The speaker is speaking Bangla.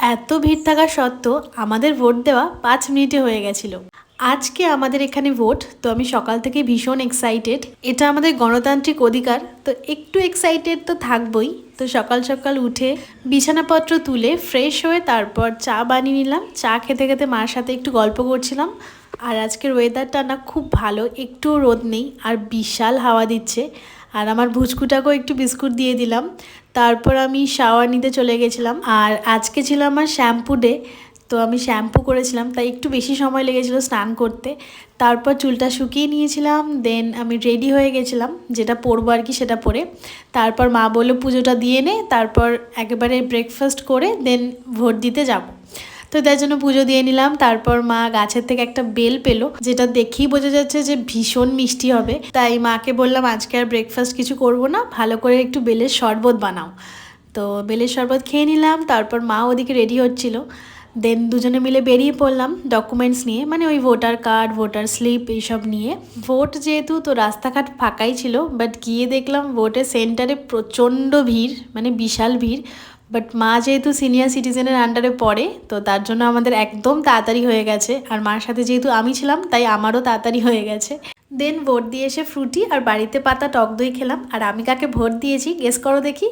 এত ভিড় থাকা সত্ত্বেও আমাদের ভোট দেওয়া 5 মিনিটে হয়ে গেছিল। আজকে আমাদের এখানে ভোট, তো আমি সকাল থেকে ভীষণ এক্সাইটেড। এটা আমাদের গণতান্ত্রিক অধিকার, তো একটু এক্সাইটেড তো থাকবই। তো সকাল সকাল উঠে বিছানাপত্র তুলে ফ্রেশ হয়ে তারপর চা বানিয়ে নিলাম। চা খেতে খেতে মার সাথে একটু গল্প করছিলাম। আর আজকের ওয়েদারটা না খুব ভালো, একটুও রোদ নেই আর বিশাল হাওয়া দিচ্ছে। আর আমার ভুচকুটাকেও একটু বিস্কুট দিয়ে দিলাম। তারপর আমি শাওয়ার নিতে চলে গেছিলাম। আর আজকে ছিল আমার শ্যাম্পু ডে, তো আমি শ্যাম্পু করেছিলাম, তাই একটু বেশি সময় লেগেছিল স্নান করতে। তারপর চুলটা শুকিয়ে নিয়েছিলাম, দেন আমি রেডি হয়ে গেছিলাম, যেটা পরবো আর কি সেটা পরে। তারপর মা বললো পুজোটা দিয়ে নে, তারপর একেবারে ব্রেকফাস্ট করে দেন ভোট দিতে যাব। তো তার জন্য পুজো দিয়ে নিলাম। তারপর মা গাছের থেকে একটা বেল পেলো, যেটা দেখেই বোঝা যাচ্ছে যে ভীষণ মিষ্টি হবে। তাই মাকে বললাম আজকে আর ব্রেকফাস্ট কিছু করব না, ভালো করে একটু বেলের শরবত বানাও। তো বেলের শরবত খেয়ে নিলাম। তারপর মা ওদিকে রেডি হচ্ছিল, দেন দুজনে মিলে বেরিয়ে পড়লাম ডকুমেন্টস নিয়ে, মানে ওই ভোটার কার্ড, ভোটার স্লিপ এইসব নিয়ে। ভোট যেহেতু, তো রাস্তাঘাট ফাঁকাই ছিল, বাট গিয়ে দেখলাম ভোটের সেন্টারে প্রচণ্ড ভিড়, মানে বিশাল ভিড়। বাট মা যেহেতু সিনিয়র সিটিজেনের আন্ডারে পড়ে, তো তার জন্য আমাদের একদম তাড়াতাড়ি হয়ে গেছে। আর মার সাথে যেহেতু আমি ছিলাম, তাই আমারও তাড়াতাড়ি হয়ে গেছে। দেন ভোট দিয়ে এসে ফ্রুটি আর বাড়িতে পাতা টক দই খেলাম। আর আমি কাকে ভোট দিয়েছি গেস করো দেখি।